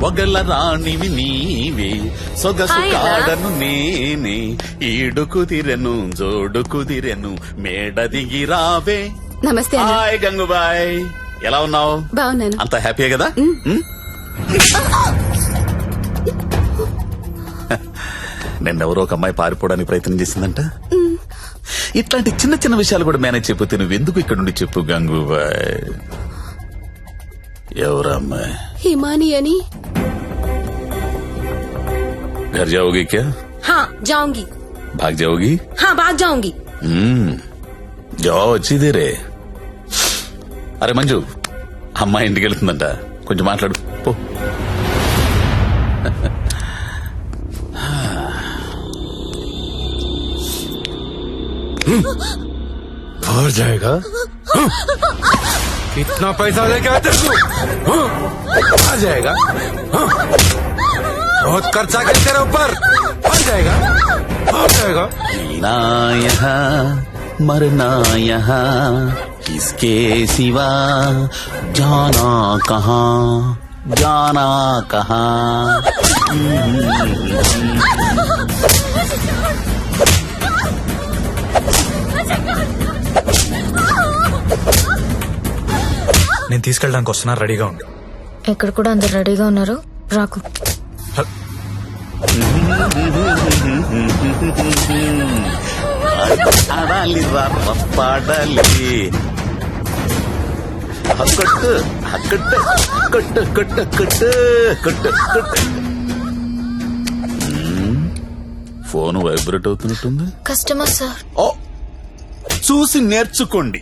ఒగల రాణివి నీవే సొగసు కాడను నేనే ఈడు కుదిరెను జోడు కుదిరెను మేడ దిగి రావే. నమస్తే. హాయ్ గంగుబాయ్, ఎలా ఉన్నావు? బాగున్నాను. అంత హ్యాపీయే కదా? నిన్నెవరో ఒక అమ్మాయి పారిపోవడానికి ప్రయత్నం చేసిందంట. ఇట్లాంటి చిన్న చిన్న విషయాలు కూడా మేనేజ్ చెప్పితే నువ్వెందుకు ఇక్కడ నుండి చెప్పు గంగూబాయ్. ఎవరా అమ్మాయి? హిమాని అని. घर जाओगी क्या? हाँ जाऊंगी. भाग जाओगी? हाँ भाग जाऊंगी. जाओ अच्छी देरे. అరే మంజు, అమ్మాయి ఇంటికి వెళ్తుందంట, కొంచెం మాట్లాడు పో. भर जाएगा. कितना पैसा लेके आते तू? आ जाएगा. बहुत खर्चा कर तेरे ऊपर. आ जाएगा, आ जाएगा. जीना यहाँ मरना यहाँ किसके सिवा जाना कहाँ जाना कहाँ. నేను తీసుకెళ్ళడానికి వస్తున్నా, రెడీగా ఉండు. ఇక్కడ కూడా అందరు రెడీగా ఉన్నారు, రాకు. ఆడాలి పాడాలి కొట్టు కొట్టు కొట్టు కొట్టు కొట్టు కొట్టు కొట్టు. ఫోన్ వైబ్రేట్ అవుతున్నట్టుంది. Customer sir. ఓ, చూసి నేర్చుకోండి,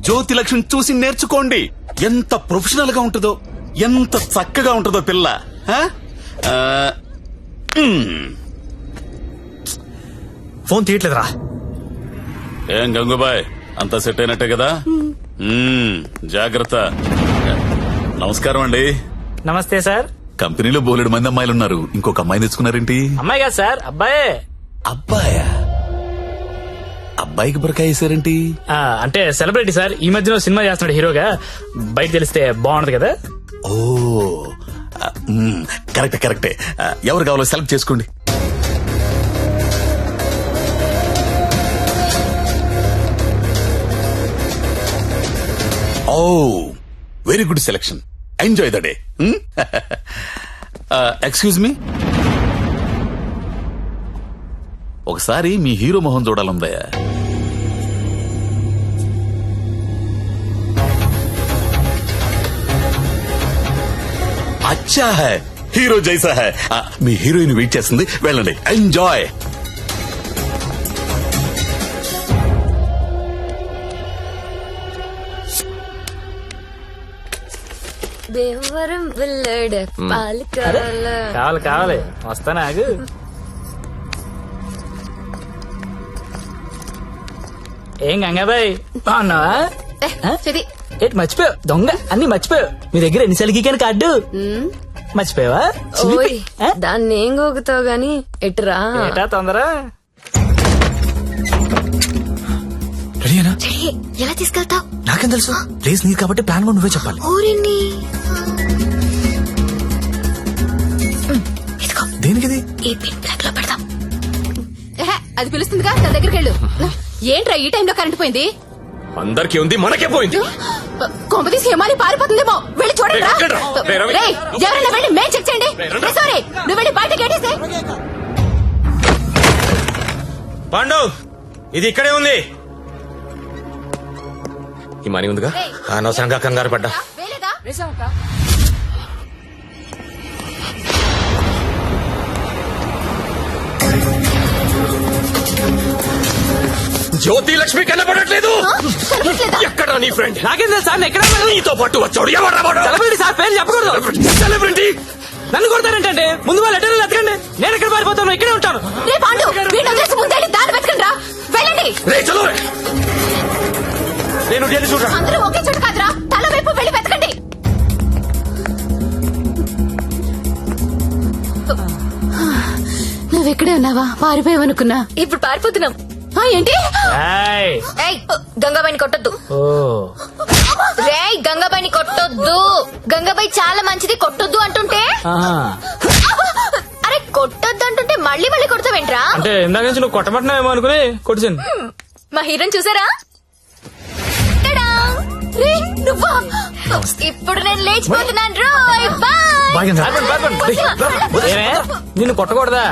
జ్యోతి లక్ష్మి చూసి నేర్చుకోండి. ఎంత ప్రొఫెషనల్ గా ఉంటుందో, ఎంత చక్కగా ఉంటుందో పిల్ల. ఫోన్ తీయట్లేదురా. ఏం గంగుబాయ్, అంతా సెట్ అయినట్టే కదా? జాగ్రత్త. నమస్కారం అండి. నమస్తే సార్. కంపెనీలో బోలెడు మంది అమ్మాయిలు ఉన్నారు, ఇంకొక అమ్మాయిని తెచ్చుకున్నారేంటి? అమ్మాయి కాదు సార్, అబ్బాయే. అబ్బాయా? అబ్బాయికి బురకాయ వేసారేంటి? అంటే సెలబ్రిటీ సార్, ఈ మధ్యలో సినిమా చేస్తున్నాడు హీరోగా, బయట తెలిస్తే బాగుంటది కదా. ఓ కరెక్టే కరెక్టే. ఎవరు కావాలో సెలెక్ట్ చేసుకోండి. Oh very good selection. Enjoy the day. Excuse me, ఒకసారి మీ హీరో మొహం చూడాలందయ్యా. అచ్చా హై, హీరో జైసా హై. మీ హీరోయిన్ వెయిట్ చేస్తుంది, వెళ్ళండి. ఎంజాయ్. దేవరం వెళ్ళాడు పాలు కావాలి కావాలి, వస్తానా ఆగు. ఏం గంగాబాయ్ బాగున్నావా? ఏంటి మర్చిపోయావు? దొంగ అన్ని మర్చిపోయావు. మీ దగ్గర ఎన్నిసార్లు గీకాను కార్డు మర్చిపోయావా? దాన్ని ఏం గోగుతావు గాని ఎటురా. ఏటా తొందర? రెడీనా? ఎలా తీసుకెళ్తావు? నాకేం తెలుసు, ప్లేస్ నీది కాబట్టి ప్లాన్ కూడా నువ్వే చెప్పాలి. దేనికిది? ఈ పిన్ ప్లగ్ లో పెడతాం. అది పిలుస్తుందిగా, తన దగ్గరికి వెళ్ళు. ఏంట్రా ఈ టైంలో కరెంట్ పోయింది? అందరికీ ఉంది, మనకే పోయింది. కొంపతీసి హిమాని పారిపోతుందేమో, వెళ్ళి చూడండి. ఎవరైనా వెళ్ళి మేం చెక్ చేయండి. సారీ, నువ్వు వెళ్ళి బయట గేటేసే. పాండవ్, ఇది ఇక్కడే ఉంది. ఈ మనీ ఉందిగా, అనవసరంగా కంగారు పడ్డా. జ్యోతి లక్ష్మి కనపడట్లేదు. ఎక్కడ నీ ఫ్రెండ్? నాకేం తెలుసు సార్, ఎక్కడ నీతో పాటు వచ్చాడు. ఎవరు సెలబ్రిటీ సార్, పేరు చెప్పకూడదు. సెలబ్రిటీ? నన్ను కొడతారంటే ముందు వాళ్ళు లెటర్లు వెతకండి, నేను ఎక్కడ పారిపోతాను, ఇక్కడే ఉంటాను. వెళ్ళండి. నేను చూడరా. అందరూ ఒకే చోట కాదురా, తల వైపు వెళ్ళి వెతకండి. నువ్వెక్కడే ఉన్నావా? పారిపోయావనుకున్నా. ఇప్పుడు పారిపోతున్నాం. ఏంటి? గంగాబాయిని కొట్టొద్దు. రేయ్, గంగాబాయిని కొట్టొద్దు. గంగాబాయి చాలా మంచిది, కొట్టొద్దు అంటుంటే అరే కొట్టొద్దంటుంటే మళ్ళీ మళ్ళీ కొడతావేంట్రా? అంటే ఇందాక నుంచి నువ్వు కొట్టమంటున్నావేమో అనుకుని కొట్టించాను. మా హీరోని చూసారా? టడా! రే, నువ్వా? ఇప్పుడు నేను లేచిపోతున్నాను రోయ్. బాయ్. ఏమే నిన్ను కొట్టకూడదా?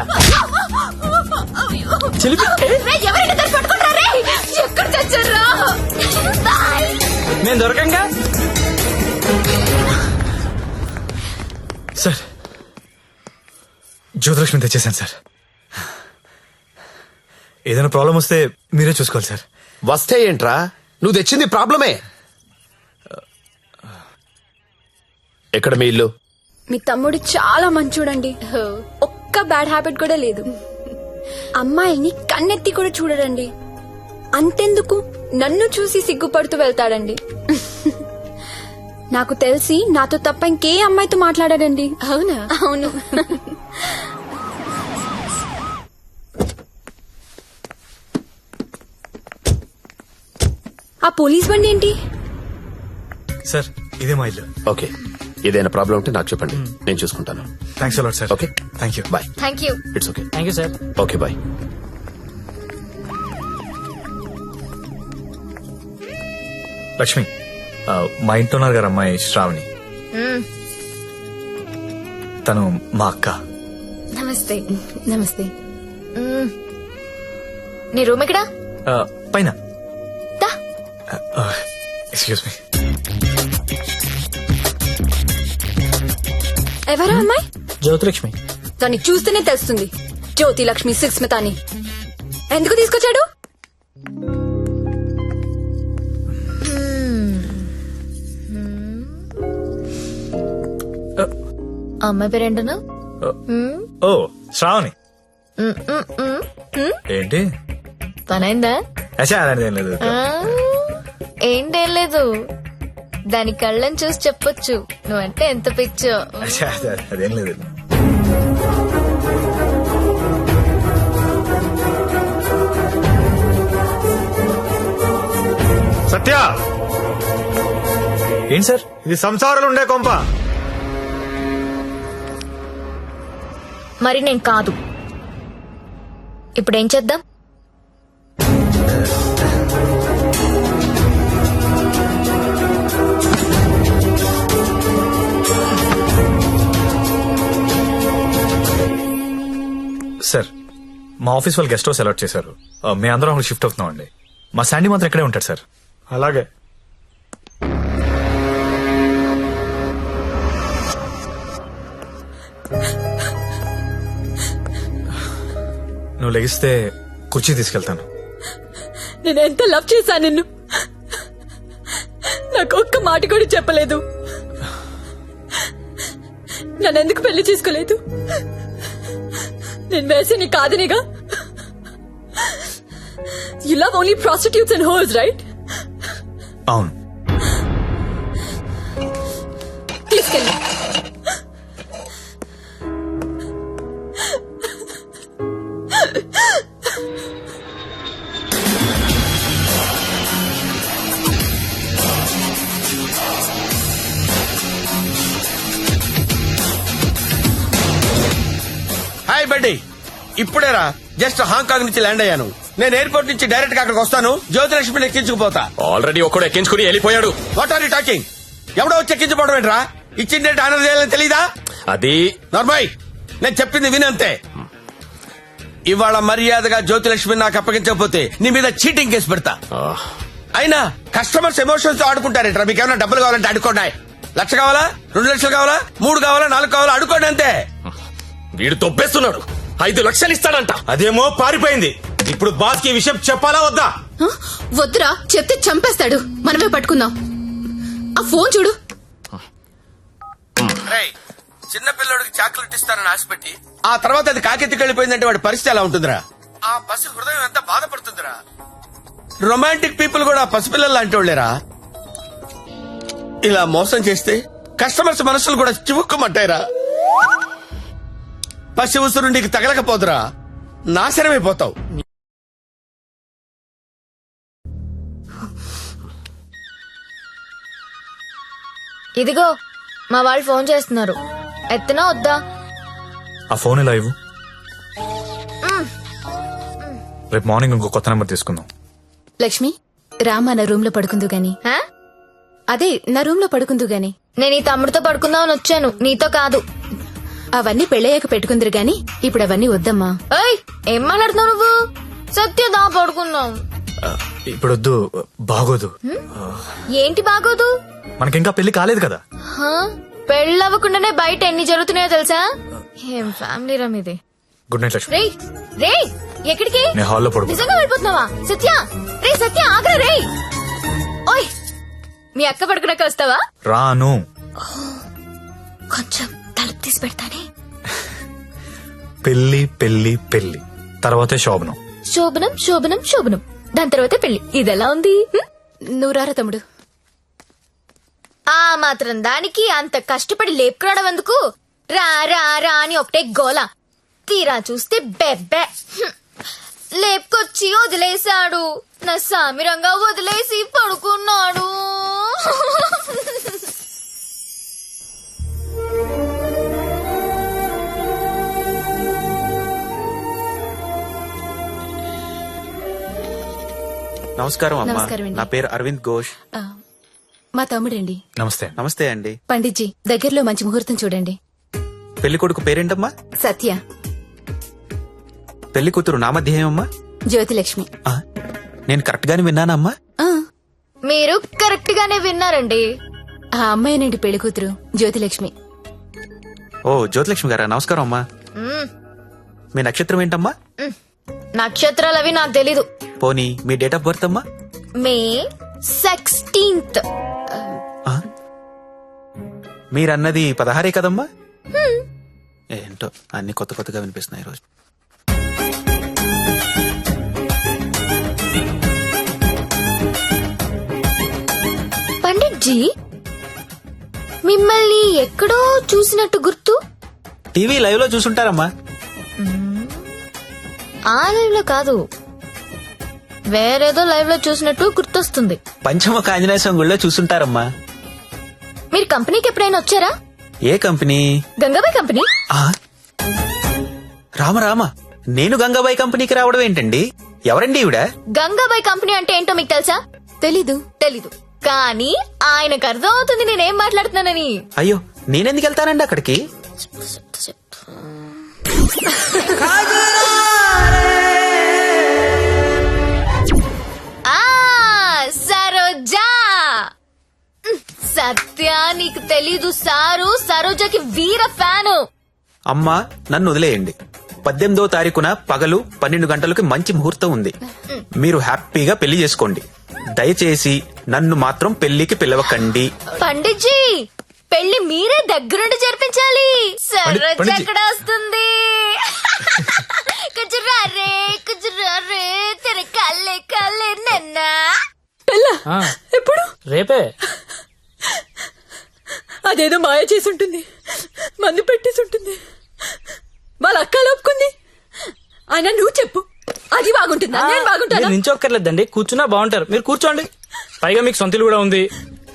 చిలిపి రే, ఎవరైనా దాన్ని పట్టుకుంటారా రే? ఎక్కడ చచ్చారా? బాయ్. నేను దొరకంగా. సార్ జ్యోతిలక్ష్మి తెచ్చేసాను సార్. ఏదైనా ప్రాబ్లం వస్తే మీరే చూసుకోవాలి సార్. వస్తే ఏంట్రా, నువ్వు తెచ్చింది ప్రాబ్లమే. ఎక్కడ మీ ఇల్లు? మీ తమ్ముడు చాలా మంచోడండి. ఒక్క బ్యాడ్ హ్యాబిట్ కూడా లేదు. అమ్మాయిని కన్నెత్తి కూడా చూడడండి. అంతెందుకు నన్ను చూసి సిగ్గుపడుతూ వెళ్తాడండి. నాకు తెలిసి నాతో తప్ప ఇంకే అమ్మాయితో మాట్లాడాడండి. అవునా? అవును. ఆ పోలీస్ బండి ఏంటి? సార్ ఇదే మా ఇల్లు. ఓకే, ఏదైనా ప్రాబ్లం ఉంటే నాకు చెప్పండి, నేను చూసుకుంటాను. Thanks a lot sir. Okay, thank you. Bye. Thank you. It's okay. Thank you sir. Okay, bye. Lakshmi, మా ఇంట్లో ఉన్నారు గారు అమ్మాయి శ్రావణి. తను మా అక్క. నమస్తే. నమస్తే. నీ రూమ్ ఎక్కడా? పైన. దా. Excuse me. ఎవరా అమ్మాయి? జ్యోతిలక్ష్మి. దాన్ని చూస్తేనే తెలుస్తుంది. జ్యోతి లక్ష్మి సుస్మిత అని. ఎందుకు తీసుకొచ్చాడు? అమ్మాయి పేరేంటను? ఓ శ్రావణి. ఏంటి? పనైందా? అచ్చా అలాంటిది ఏం లేదు. ఏంటేం లేదు, దాని కళ్ళని చూసి చెప్పొచ్చు నువ్వంటే ఎంత పిచ్చో. అచ్చా అదేం లేదు. సత్య, ఏంటి సార్? ఇది సంసారాలు ఉండే కొంప. మరి నేను కాదు. ఇప్పుడేం చేద్దాం? సార్ మా ఆఫీస్ వాళ్ళు గెస్ట్ హౌస్ అలాట్ చేశారు. మేము అందరం అక్కడ షిఫ్ట్ అవుతున్నాం అండి. మా శాండీ మాత్రం ఇక్కడే ఉంటాడు సార్. అలాగే. నువ్వు లెగిస్తే కుర్చీ తీసుకెళ్తాను. నేను ఎంత లవ్ చేశాను నిన్ను. నాకు ఒక్క మాట కూడా చెప్పలేదు. నన్నెందుకు పెళ్లి చేసుకోలేదు? నేను వేసే నీ కాదనిగా. You love only prostitutes and hoes, right? అవును. తీసుకెళ్ళి. హాయ్ బడ్డీ, ఇప్పుడేరా జస్ట్ హాంకాంగ్ నుంచి ల్యాండ్ అయ్యాను. నేను ఎయిర్పోర్ట్ నుంచి డైరెక్ట్ గా అక్కడికి వస్తాను. జ్యోతిలక్ష్మిని ఎక్కించుకుపోతా. ఆల్రెడీ ఒకడు ఎక్కించుకుని వెళ్ళిపోయాడు. What are you talking? ఎవడో వచ్చి ఎక్కించుకోవడం ఏంట్రా? ఇచ్చిందంటే ఆనర్ చేయాలని తెలీదా? అది నార్మల్, నేను చెప్పింది వినంతే. ఇవాళ మర్యాదగా జ్యోతిలక్ష్మిని నాకు అప్పగించకపోతే నీ మీద చీటింగ్ కేసు పెడతా. అయినా కస్టమర్స్ ఎమోషన్స్ తో ఆడుకుంటారేంట్రా? మీకు ఏమైనా డబ్బులు కావాలంటే అడుకోండి. 1,00,000 కావాలా, 2 లక్షలు కావాలా, 3 కావాలా, 4 కావాలా, అడుకోండి అంతే. వీడు తొప్పేస్తున్నాడు. 5 లక్షలు ఇస్తాడంట. అదేమో పారిపోయింది. ఇప్పుడు బాస్ కి విషయం చెప్పాలా వద్దా? వద్దురా, చెప్తే చంపేస్తాడు. మనమే పట్టుకుందాం. ఆ ఫోన్ చూడు. చిన్న పిల్లడికి చాక్లెట్ ఇస్తానని ఆశపెట్టి ఆ తర్వాత అది కాకెత్తికి వెళ్ళిపోయిందంటే వాడి పరిస్థితి ఎలా ఉంటుందిరా? ఆ పసి హృదయం ఎంత బాధపడుతుందిరా? రొమాంటిక్ పీపుల్ కూడా పసిపిల్లలు లాంటి వాళ్ళేరా. ఇలా మోసం చేస్తే కస్టమర్స్ మనసులు కూడా చివుక్కుమంటాయిరా. పసి ఉసురు నీకు తగలకపోదురా, నాశనమైపోతావు. ఇదిగో మా వాళ్ళు ఫోన్ చేస్తున్నారు. ఎత్తనా వద్దా? ఆ ఫోన్ ఇలా ఇవ్వు. రేపు మార్నింగ్ ఇంకో కొత్త నెంబర్ తీసుకుందాం. లక్ష్మి రామా నా రూమ్ లో పడుకుందు గాని. హా? అదే నా రూమ్ లో పడుకుందు గాని. నేను ఈ తమ్ముడితో పడుకుందామని వచ్చాను, నీతో కాదు. అవన్నీ పెళ్ళయ్యాక పెట్టుకుందరు గాని ఇప్పుడు అవన్నీ వద్దమ్మా. ఏయ్, ఏం మాట్లాడుతున్నావు నువ్వు? సత్యదా పడుకుందాం. ఇప్పుడు వద్దు, బాగోదు. ఏంటి బాగోదు? మనకింకా పెళ్లి కాలేదు కదా. హా? పెళ్ళవ్వకుండానే బయట ఎన్ని జరుగుతున్నాయో తెలుసా? ఏం ఫ్యామిలీ రమ్ ఇది. Good night Lakshmi. రేయ్ రేయ్, ఎక్కడికి? నేను హాల్లో పడుకో. నిజంగా వెళ్ళిపోతున్నావా? సత్య రే, సత్య ఆగ్రా రే. ఓయ్, మీ అక్క పడుకున్నాక వస్తావా? రాను. కొంచెం తలుపు తీసి పెడతానే. పెళ్లి పెళ్లి పెళ్లి తర్వాతే శోభనం. శోభనం శోభనం శోభనం, దాని తర్వాత పెళ్లి. ఇదెలా ఉంది? నువ్వు రారా తమ్ముడు. ఆ మాత్రం దానికి అంత కష్టపడి లేపుకురావడం ఎందుకు? రా రా రా అని ఒకటే గోల. తీరా చూస్తే బెబ్బే. లేపుకొచ్చి వదిలేశాడు, నా సామిరంగా వదిలేసి పడుకున్నాడు. నమస్కారం అమ్మా. నమస్కారం అండి. నా పేరు అరవింద్ ఘోష్. ఆ, మా తమ్ముడండి. నమస్తే. నమస్తే అండి. పండిట్జీ దగ్గరలో మంచి ముహూర్తం చూడండి. పెళ్లి కొడుకు పేరేంటమ్మా? సత్య. పెళ్లి కూతురు నామధ్యేయమ్మా? జ్యోతిలక్ష్మి. నేను కరెక్ట్ గానే విన్నానమ్మా? ఆ, మీరు కరెక్ట్ గానే విన్నారండి. ఆ అమ్మాయినండి పెళ్లి కూతురు జ్యోతిలక్ష్మి. ఓ జ్యోతిలక్ష్మి గారా, నమస్కారం అమ్మా. మ్మ్. మీ నక్షత్రం ఏంటమ్మా? నక్షత్రాలవి నాకు తెలీదు. పోనీ మీ డేట్ ఆఫ్ బర్త్ అమ్మా? మే 16th. మీరన్నది 16 కదమ్మా? ఏంటో అన్ని కొత్త కొత్తగా వినిపిస్తున్నాయి ఈరోజు. పండిట్జీ, మిమ్మల్ని ఎక్కడో చూసినట్టు గుర్తు. టీవీ లైవ్ లో చూసుంటారమ్మా. ఆ లైవ్ లో కాదు, వేరేదో లైవ్ లో చూసినట్టు గుర్తొస్తుంది. పంచముఖ ఆంజనేయ స్వామి గుళ్ళో చూసుంటారమ్మా. మీరు కంపెనీకి ఎప్పుడైనా వచ్చారా? ఏ కంపెనీ? గంగాబాయ్ కంపెనీ. రామ రామ, నేను గంగాబాయి కంపెనీకి రావడం ఏంటండి? ఎవరండి ఈవిడ? గంగాబాయ్ కంపెనీ అంటే ఏంటో మీకు తెలుసా? తెలీదు. తెలీదు, కానీ ఆయనకు అర్థం అవుతుంది నేనేం మాట్లాడుతున్నానని. అయ్యో, నేనెందుకు వెళ్తానండి అక్కడికి? సరోజా. సత్య, నీకు తెలీదు, సారు సరోజాకి వీర ఫ్యాను. అమ్మా, నన్ను వదిలేయండి. 18వ తారీఖున పగలు 12 గంటలకు మంచి ముహూర్తం ఉంది. మీరు హ్యాపీగా పెళ్లి చేసుకోండి. దయచేసి నన్ను మాత్రం పెళ్లికి పిలవకండి. పండిట్జీ, పెళ్లి మీరే దగ్గరుండి జరిపించాలి. సరోజ పండిట్జీ. ఎక్కడ వస్తుంది? కుజురారే కుజురారే, తెర కల్లే కల్లే నన్నా. ఆ, ఎప్పుడు? రేపే. అదేదో మాయ చేసి ఉంటుంది, మందు పెట్టేసి ఉంటుంది. వాళ్ళ అక్క ఒప్పుకుంది. అయినా నువ్వు చెప్పు, అది బాగుంటుందా? నేను బాగుంటానా? మీరు నించొక్కర్లేదండి, కూర్చున్నా బాగుంటారు. మీరు కూర్చోండి. పైగా మీకు సొంతలు కూడా ఉంది.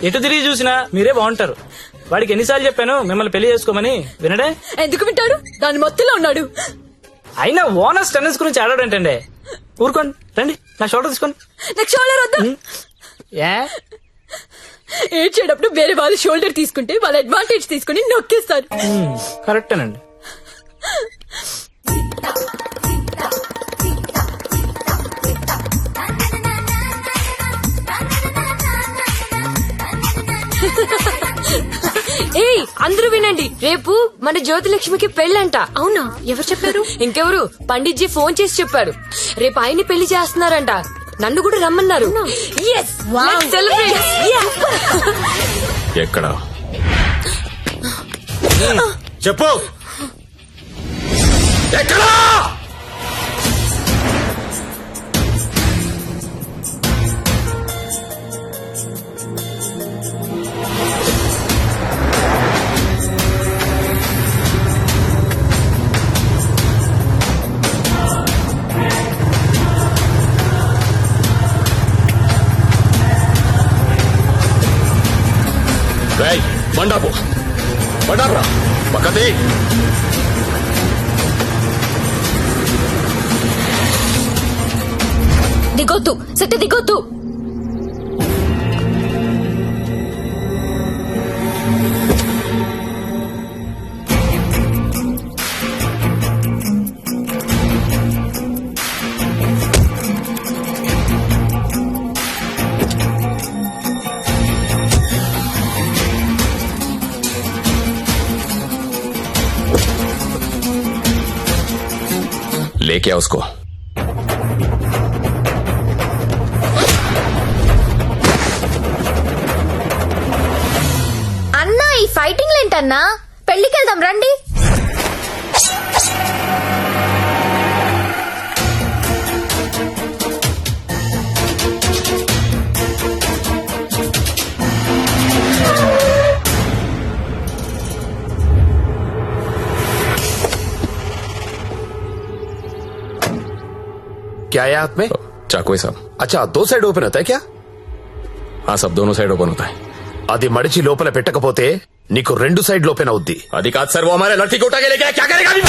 ఎటు తిరిగి చూసినా మీరే బాగుంటారు. వాడికి ఎన్నిసార్లు చెప్పాను మిమ్మల్ని పెళ్లి చేసుకోమని, వినడే? ఎందుకు వింటాడు? దాని మొత్తంలో ఉన్నాడు. అయినా ఓనర్స్ టెన్నిస్ గురించి ఆడాడంటండి. ఊరుకోండి, రండి నా షోల్డర్ తీసుకోండి. నాకు షోల్డర్ వద్దా? ఏ ఏడ్చేటప్పుడు వేరే వాళ్ళు షోల్డర్ తీసుకుంటే వాళ్ళ అడ్వాంటేజ్ తీసుకుని నొక్కేస్తారు. కరెక్టేనండి. ఏయ్, అందరూ వినండి, రేపు మన జ్యోతిలక్ష్మికి పెళ్ళంట. అవునా? ఎవరు చెప్పారు? ఇంకెవరు, పండిట్జీ ఫోన్ చేసి చెప్పారు. రేపు ఆయన్ని పెళ్లి చేస్తున్నారంట. నన్ను కూడా రమ్మన్నారు. Yes, let's celebrate. Yeah. ఎక్కడ చెప్పు, ఎక్కడా? బండాపు బండారా. పక్కది దిగొద్దు శెట్టి దిగొద్దు. लेके आओ उसको. అన్నా ఈ ఫైటింగ్ ఏంటన్నా, పెళ్లికి వెళ్దాం రండి. क्या है हाथ में? चाकू है साहब. अच्छा, 2 साइड ओपन होता है क्या? हाँ साहब, दोनों साइड ओपन होता है. అది మడిచి లోపల పెట్టకపోతే నీకు 2 సైడ్ ఓపెన్ అవుద్ది. అది కాదు సార్, वो हमारे लड़की को उठा के लेके आया, क्या करेगा अभी?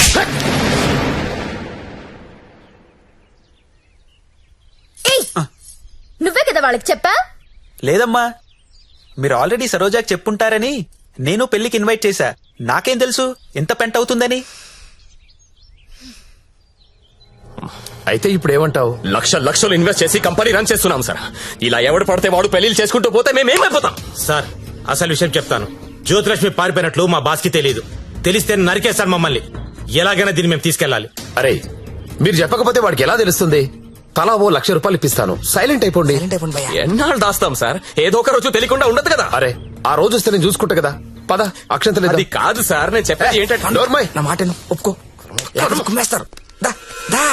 నువ్వే కదా వాళ్ళకి చెప్పా. లేదమ్మా, మీరు ఆల్రెడీ సరోజాకి చెప్పుంటారని నేను పెళ్లికి ఇన్వైట్ చేశా. నాకేం తెలుసు ఎంత పెంట అవుతుందని. అయితే ఇప్పుడు ఏమంటావు? లక్షలు ఇన్వెస్ట్ చేసి కంపెనీ రన్ చేస్తున్నాం సార్. ఇలా ఎవడు పడితే వాడు పెళ్లిళ్ళు చేసుకుంటూ పోతే మేమేమైపోతాం? సార్, అసలు విషయం చెప్తాను. జ్యోతిలక్ష్మి పారిపోయినట్లు మా బాస్ కి తెలియదు. తెలిస్తే నరికేస్తారు మమ్మల్ని. ఎలాగైనా దీన్ని మేము తీసుకెళ్లాలి. అరే, మీరు చెప్పకపోతే వాడికి ఎలా తెలుస్తుంది? తలా ఓ ₹1,00,000 ఇప్పిస్తాను, సైలెంట్ అయిపోండి. ఎన్నాళ్ళు దాస్తాం సార్? ఏదో ఒక రోజు తెలియకుండా ఉండదు కదా. అరే, ఆ రోజు వస్తే నేను చూసుకుంటా కదా. పద, అక్షంతలు. అది కాదు సార్, నేను చెప్పేది ఏంటంటే నా మాట ఒప్పుకో. కుమ్మేస్తారు. దా దా